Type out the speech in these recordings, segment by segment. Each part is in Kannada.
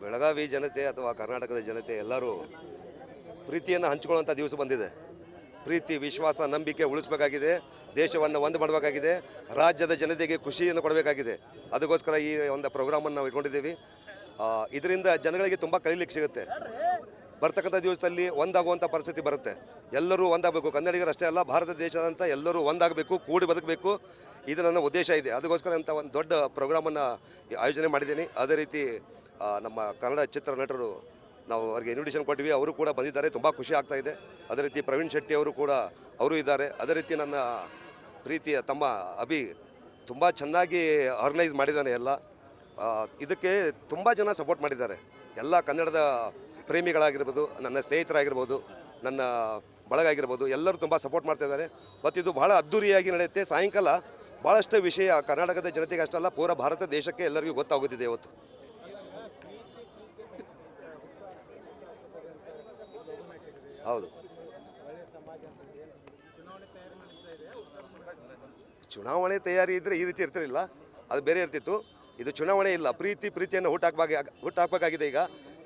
ಬೆಳಗಾವಿ ಜನತೆ ಅಥವಾ ಕರ್ನಾಟಕದ ಜನತೆ ಎಲ್ಲರೂ ಪ್ರೀತಿಯನ್ನು ಹಂಚಿಕೊಳ್ಳುವಂಥ ದಿವಸ ಬಂದಿದೆ. ಪ್ರೀತಿ, ವಿಶ್ವಾಸ, ನಂಬಿಕೆ ಉಳಿಸಬೇಕಾಗಿದೆ. ದೇಶವನ್ನು ಒಂದು ಮಾಡಬೇಕಾಗಿದೆ. ರಾಜ್ಯದ ಜನತೆಗೆ ಖುಷಿಯನ್ನು ಕೊಡಬೇಕಾಗಿದೆ. ಅದಕ್ಕೋಸ್ಕರ ಈ ಒಂದು ಪ್ರೋಗ್ರಾಮನ್ನು ನಾವು ಇಟ್ಕೊಂಡಿದ್ದೀವಿ. ಇದರಿಂದ ಜನಗಳಿಗೆ ತುಂಬ ಕಲೀಲಿಕ್ಕೆ ಸಿಗುತ್ತೆ. ಬರ್ತಕ್ಕಂಥ ದಿವಸದಲ್ಲಿ ಒಂದಾಗುವಂಥ ಪರಿಸ್ಥಿತಿ ಬರುತ್ತೆ. ಎಲ್ಲರೂ ಒಂದಾಗಬೇಕು. ಕನ್ನಡಿಗರಷ್ಟೇ ಅಲ್ಲ, ಭಾರತ ದೇಶದಂತ ಎಲ್ಲರೂ ಒಂದಾಗಬೇಕು, ಕೂಡಿ ಬದುಕಬೇಕು. ಇದು ನನ್ನ ಉದ್ದೇಶ ಇದೆ. ಅದಕ್ಕೋಸ್ಕರ ಅಂತ ಒಂದು ದೊಡ್ಡ ಪ್ರೋಗ್ರಾಮನ್ನು ಆಯೋಜನೆ ಮಾಡಿದ್ದೀನಿ. ಅದೇ ರೀತಿ ನಮ್ಮ ಕನ್ನಡ ಚಿತ್ರ ನಟರು ನಾವು ಅವರಿಗೆ ಇನ್ವಿಟೇಷನ್ ಕೊಟ್ಟಿವಿ. ಅವರು ಕೂಡ ಬಂದಿದ್ದಾರೆ. ತುಂಬ ಖುಷಿ ಆಗ್ತಾ ಇದೆ. ಅದೇ ರೀತಿ ಪ್ರವೀಣ್ ಶೆಟ್ಟಿ ಅವರು ಕೂಡ ಅವರು ಇದ್ದಾರೆ. ಅದೇ ರೀತಿ ನನ್ನ ಪ್ರೀತಿಯ ತಮ್ಮ ಅಭಿ ತುಂಬ ಚೆನ್ನಾಗಿ ಆರ್ಗನೈಸ್ ಮಾಡಿದ್ದಾನೆ. ಎಲ್ಲ ಇದಕ್ಕೆ ತುಂಬ ಜನ ಸಪೋರ್ಟ್ ಮಾಡಿದ್ದಾರೆ. ಎಲ್ಲ ಕನ್ನಡದ ಪ್ರೇಮಿಗಳಾಗಿರ್ಬೋದು, ನನ್ನ ಸ್ನೇಹಿತರಾಗಿರ್ಬೋದು, ನನ್ನ ಬಳಗ ಆಗಿರ್ಬೋದು, ಎಲ್ಲರೂ ತುಂಬ ಸಪೋರ್ಟ್ ಮಾಡ್ತಾಯಿದ್ದಾರೆ. ಮತ್ತು ಇದು ಭಾಳ ಅದ್ಧೂರಿಯಾಗಿ ನಡೆಯುತ್ತೆ. ಸಾಯಂಕಾಲ ಭಾಳಷ್ಟು ವಿಷಯ ಕರ್ನಾಟಕದ ಜನತೆಗೆ ಅಷ್ಟಲ್ಲ, ಪೂರ ಭಾರತ ದೇಶಕ್ಕೆ ಎಲ್ಲರಿಗೂ ಗೊತ್ತಾಗುತ್ತಿದೆ ಇವತ್ತು. ಹೌದು, ಚುನಾವಣೆ ತಯಾರಿ ಇದ್ದರೆ ಈ ರೀತಿ ಇರ್ತಿರಲಿಲ್ಲ, ಅದು ಬೇರೆ ಇರ್ತಿತ್ತು. ಇದು ಚುನಾವಣೆ ಇಲ್ಲ, ಪ್ರೀತಿಯನ್ನು ಹುಟ್ಟಾಕಬೇಕಾಗಿದೆ. ಈಗ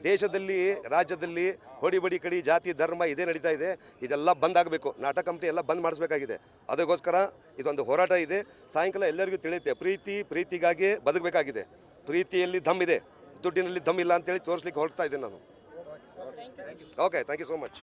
ದೇಶದಲ್ಲಿ, ರಾಜ್ಯದಲ್ಲಿ ಹೊಡಿ ಕಡಿ, ಜಾತಿ, ಧರ್ಮ ಇದೇ ನಡೀತಾ ಇದೆ. ಇದೆಲ್ಲ ಬಂದ್ ಆಗಬೇಕು. ನಾಟಕ ಕಂಪ್ನಿ ಎಲ್ಲ ಬಂದ್ ಮಾಡಿಸ್ಬೇಕಾಗಿದೆ. ಅದಕ್ಕೋಸ್ಕರ ಇದೊಂದು ಹೋರಾಟ ಇದೆ. ಸಾಯಂಕಾಲ ಎಲ್ಲರಿಗೂ ತಿಳಿಯುತ್ತೆ, ಪ್ರೀತಿಗಾಗಿ ಬದುಕಬೇಕಾಗಿದೆ. ಪ್ರೀತಿಯಲ್ಲಿ ದಮ್ ಇದೆ, ದುಡ್ಡಿನಲ್ಲಿ ದಮ್ ಇಲ್ಲ ಅಂತೇಳಿ ತೋರಿಸ್ಲಿಕ್ಕೆ ಹೊರಡ್ತಾ ಇದ್ದೀನಿ ನಾನು. Okay, thank you so much.